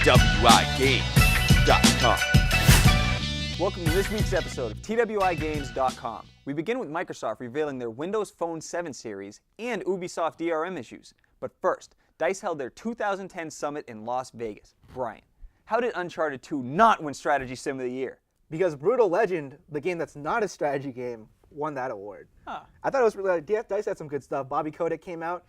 TWiGames.com. Welcome to this week's episode of TWiGames.com. We begin with Microsoft revealing their Windows Phone 7 series and Ubisoft DRM issues. But first, D.I.C.E. held their 2010 summit in Las Vegas. Brian, how did Uncharted 2 not win Strategy Sim of the Year? Because Brutal Legend, the game that's not a strategy game, won that award. Huh. I thought it was really, D.I.C.E. had some good stuff. Bobby Kotick came out,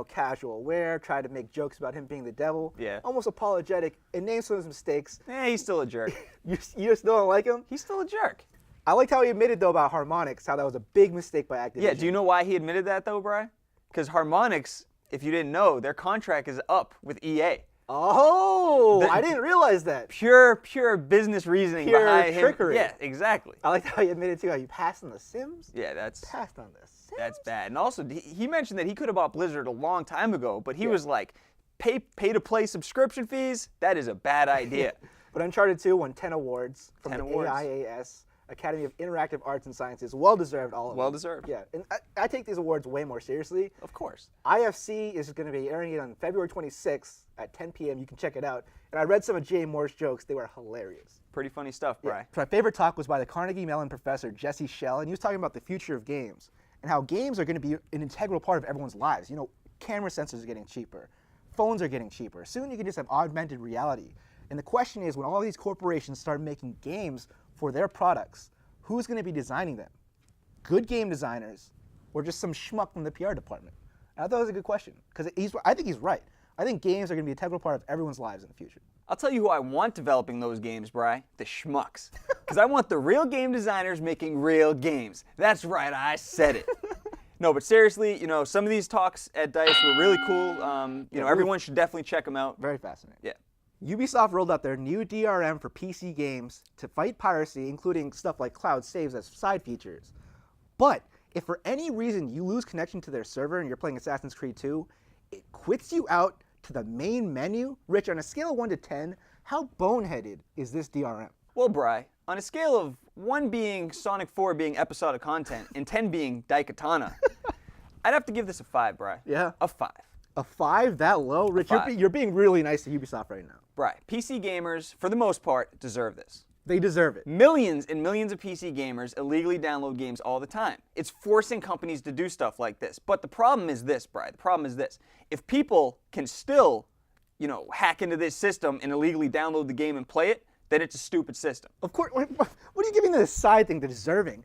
casual wear, tried to make jokes about him being the devil. Yeah. Almost apologetic, and named some of his mistakes. He's still a jerk. You still don't like him? He's still a jerk. I liked how he admitted, though, about Harmonix, how that was a big mistake by Activision. Yeah, do you know why he admitted that, though, Brian? Because Harmonix, if you didn't know, their contract is up with EA. Oh, I didn't realize that. Pure business reasoning behind him. Trickery. Yeah, exactly. I like how he admitted, too, how you passed on the Sims? Yeah, that's Passed on the Sims? That's bad. And also, he mentioned that he could have bought Blizzard a long time ago, but he was like, pay to play subscription fees? That is a bad idea. But Uncharted 2 won 10 awards from 10 the awards. AIAS, Academy of Interactive Arts and Sciences. Well-deserved, all of them. Well-deserved. Yeah, and I take these awards way more seriously. Of course. IFC is going to be airing it on February 26th at 10 p.m. You can check it out. And I read some of Jay Moore's jokes. They were hilarious. Pretty funny stuff, Brian. So my favorite talk was by the Carnegie Mellon professor, Jesse Schell, and he was talking about the future of games and how games are going to be an integral part of everyone's lives. Camera sensors are getting cheaper. Phones are getting cheaper. Soon you can just have augmented reality. And the question is, when all these corporations start making games for their products, who's going to be designing them? Good game designers or just some schmuck from the PR department? And I thought it was a good question because I think he's right. I think games are going to be an integral part of everyone's lives in the future. I'll tell you who I want developing those games, Bri. The schmucks. Because I want the real game designers making real games. That's right, I said it. No, but seriously, some of these talks at D.I.C.E. were really cool. Everyone should definitely check them out. Very fascinating. Yeah. Ubisoft rolled out their new DRM for PC games to fight piracy, including stuff like cloud saves as side features. But if for any reason you lose connection to their server and you're playing Assassin's Creed 2, it quits you out to the main menu. Rich, on a scale of 1 to 10, how boneheaded is this DRM? Well, Bri, on a scale of 1 being Sonic 4 being episodic content and 10 being Daikatana, I'd have to give this a 5, Bri. Yeah? A 5. A 5 that low? Rich, you're being really nice to Ubisoft right now. Bri, PC gamers, for the most part, deserve this. They deserve it. Millions and millions of PC gamers illegally download games all the time. It's forcing companies to do stuff like this. But the problem is this, Bri. The problem is this. If people can still, hack into this system and illegally download the game and play it, then it's a stupid system. Of course. What are you giving this side thing to deserving?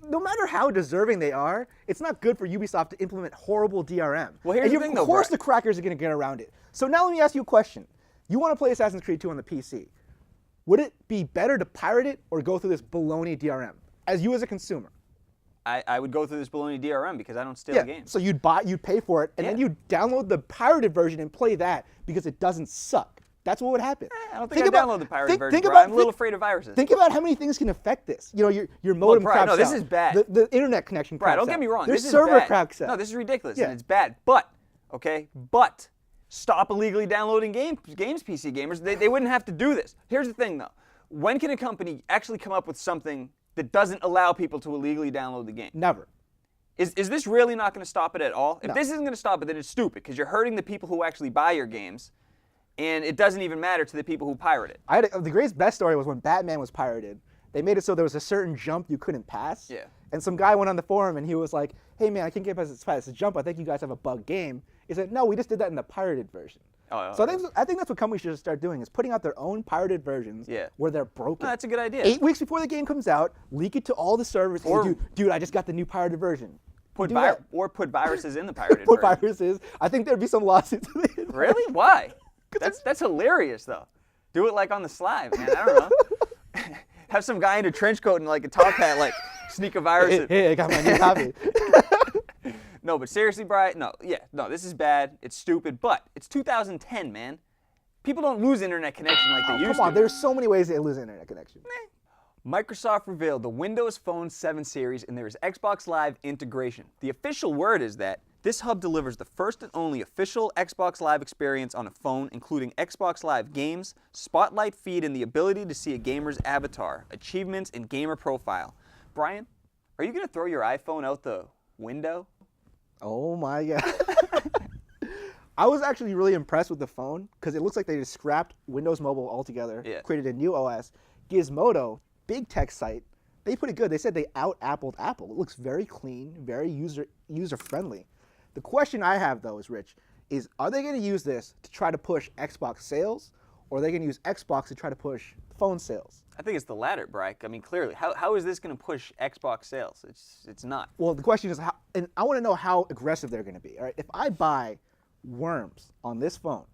No matter how deserving they are, it's not good for Ubisoft to implement horrible DRM. Well, here's the thing, though, of course Bri. the crackers are going to get around it. So now let me ask you a question. You want to play Assassin's Creed 2 on the PC. Would it be better to pirate it or go through this baloney DRM, as a consumer? I would go through this baloney DRM because I don't steal games. So you'd pay for it, and then you'd download the pirated version and play that because it doesn't suck. That's what would happen. I don't think I'd download the pirated version, Bri. I'm a little afraid of viruses. Think about how many things can affect this. Your modem craps out. No, this is bad. The internet connection craps out. Bri, don't get me wrong. There's this server is bad. cracks out. No, this is ridiculous, and it's bad. But stop illegally downloading games, PC gamers. They wouldn't have to do this. Here's the thing, though. When can a company actually come up with something that doesn't allow people to illegally download the game? Never. Is this really not going to stop it at all? If No. this isn't going to stop it, then it's stupid because you're hurting the people who actually buy your games, and it doesn't even matter to the people who pirate it. The best story was when Batman was pirated. They made it so there was a certain jump you couldn't pass. Yeah. And some guy went on the forum and he was like, "Hey man, I can't get past this jump. I think you guys have a bug game." He said, "No, we just did that in the pirated version." So I think that's what companies should start doing, is putting out their own pirated versions where they're broken. No, that's a good idea. 8 weeks before the game comes out, leak it to all the servers. Hey, dude, I just got the new pirated version. Put viruses in the pirated Put version. viruses. I think there'd be some lawsuits. Really? Why? That's hilarious, though. Do it like on the sly, man. I don't know. Have some guy in a trench coat and like a top hat, sneak a virus in. Hey, I got my new copy. No, but seriously, Brian, no, this is bad. It's stupid, but it's 2010, man. People don't lose internet connection like they used to. Come on, there's so many ways they lose internet connection. Microsoft revealed the Windows Phone 7 series, and there is Xbox Live integration. The official word is that this hub delivers the first and only official Xbox Live experience on a phone, including Xbox Live games, Spotlight feed, and the ability to see a gamer's avatar, achievements, and gamer profile. Brian, are you going to throw your iPhone out the window? Oh my God. I was actually really impressed with the phone because it looks like they just scrapped Windows Mobile altogether, created a new OS. Gizmodo, big tech site, they put it good. They said they out-Appled Apple. It looks very clean, very user-friendly. The question I have, though, is, Rich, are they going to use this to try to push Xbox sales, or are they going to use Xbox to try to push phone sales? I think it's the latter, Bryce. I mean, clearly, how is this going to push Xbox sales? It's not. Well, the question is, and I want to know how aggressive they're going to be. All right, if I buy Worms on this phone,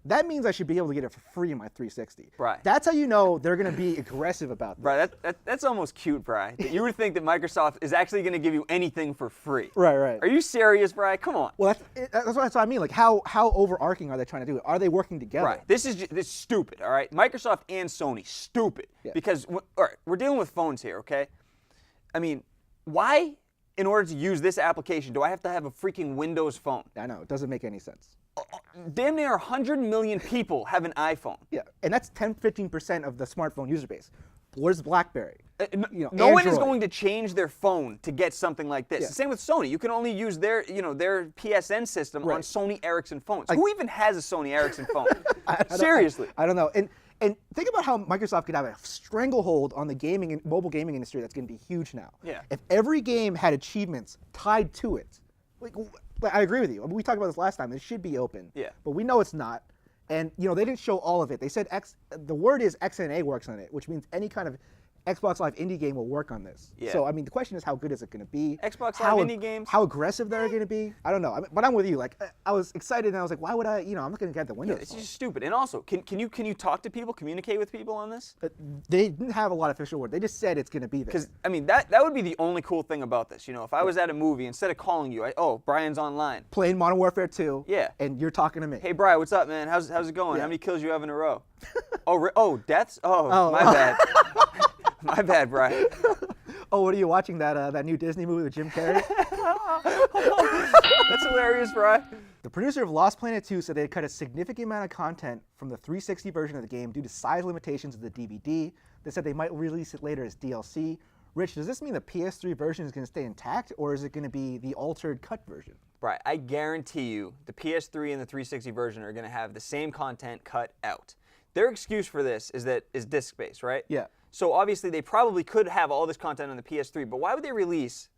that means I should be able to get it for free in my 360. Right. That's how you know they're going to be aggressive about this. Right. That's almost cute, Bri. That you would think that Microsoft is actually going to give you anything for free. Right. Are you serious, Bri? Come on. Well, that's what I mean. Like, how overarching are they trying to do it? Are they working together? Right. This is stupid, all right? Microsoft and Sony, stupid. Yeah. Because, all right, we're dealing with phones here, okay? I mean, why, in order to use this application, do I have to have a freaking Windows phone? I know. It doesn't make any sense. Damn near 100 million people have an iPhone. Yeah, and that's 10-15% of the smartphone user base. Where's BlackBerry? No one is going to change their phone to get something like this. Yeah. Same with Sony. You can only use their PSN system on Sony Ericsson phones. Who even has a Sony Ericsson phone? Seriously. I don't know. And think about how Microsoft could have a stranglehold on the gaming and mobile gaming industry that's going to be huge now. Yeah. If every game had achievements tied to it, I agree with you. I mean, we talked about this last time. It should be open. Yeah. But we know it's not. And they didn't show all of it. They said the word is XIII works on it, which means any kind of Xbox Live indie game will work on this. Yeah. So I mean, the question is, how good is it going to be? Xbox Live indie games? How aggressive they're going to be? I don't know. But I'm with you. Like, I was excited and I was like, why would I? I'm not going to get the Windows. Yeah, it's just stupid. And also, can you talk to people, communicate with people on this? They didn't have a lot of official word. They just said it's going to be there. Because I mean, that would be the only cool thing about this. If I was at a movie, instead of calling you, Brian's online. Playing Modern Warfare 2. Yeah. And you're talking to me. Hey, Brian, what's up, man? How's it going? How many kills you have in a row? Deaths? Oh, my bad. My bad, Brian. What are you watching? That new Disney movie with Jim Carrey? That's hilarious, Brian. The producer of Lost Planet 2 said they had cut a significant amount of content from the 360 version of the game due to size limitations of the DVD. They said they might release it later as DLC. Rich, does this mean the PS3 version is going to stay intact, or is it going to be the altered cut version? Right. I guarantee you the PS3 and the 360 version are going to have the same content cut out. Their excuse for this is disc-based, right? Yeah. So obviously they probably could have all this content on the PS3, but why would they release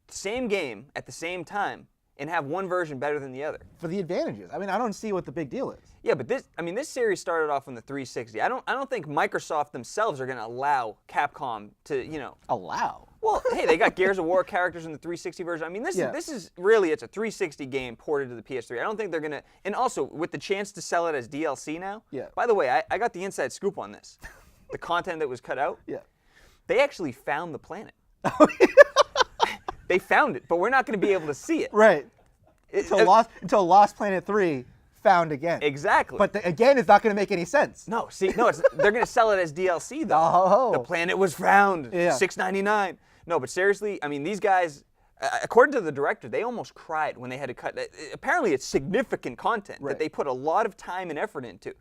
the same game at the same time and have one version better than the other? For the advantages. I mean, I don't see what the big deal is. Yeah, but this series started off on the 360. I don't think Microsoft themselves are going to allow Capcom to, Allow? Well, hey, they got Gears of War characters in the 360 version. I mean, this is really, it's a 360 game ported to the PS3. I don't think they're going to, and also with the chance to sell it as DLC now. Yeah. By the way, I got the inside scoop on this. The content that was cut out. Yeah. They actually found the planet. They found it, but we're not going to be able to see it. Right. Until Lost Planet 3 found again. Exactly. But again, it's not going to make any sense. No, they're going to sell it as DLC though. Oh. The planet was found. Yeah. $6.99. No, but seriously, I mean, these guys, according to the director, they almost cried when they had to cut. Apparently, it's significant content that they put a lot of time and effort into.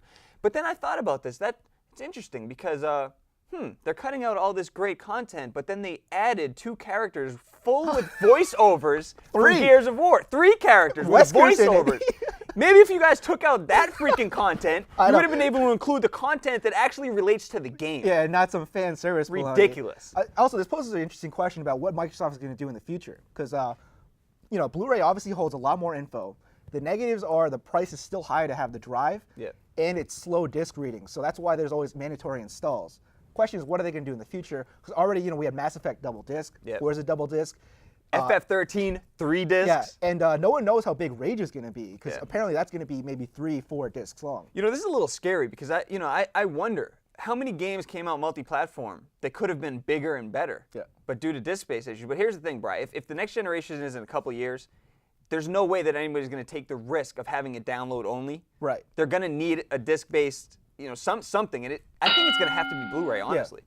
But then I thought about this. It's interesting because they're cutting out all this great content, but then they added 2 characters full with voiceovers for Gears of War. 3 characters with voiceovers. Maybe if you guys took out that freaking content, you would have been able to include the content that actually relates to the game. Yeah, not some fan service. Ridiculous. Also, this poses an interesting question about what Microsoft is going to do in the future. Because, Blu-ray obviously holds a lot more info. The negatives are the price is still high to have the drive, and it's slow disc reading. So that's why there's always mandatory installs. Question is, what are they going to do in the future? Because already, we had Mass Effect double disc. Where's a double disc? FF13, 3 discs. Yeah, and no one knows how big Rage is going to be, because apparently that's going to be maybe 3-4 discs long. This is a little scary because I wonder how many games came out multi-platform that could have been bigger and better, but due to disc-based issues. But here's the thing, Bri, if the next generation is in a couple years, there's no way that anybody's going to take the risk of having it download only. Right. They're going to need a disc-based, something, and I think it's going to have to be Blu-ray, honestly.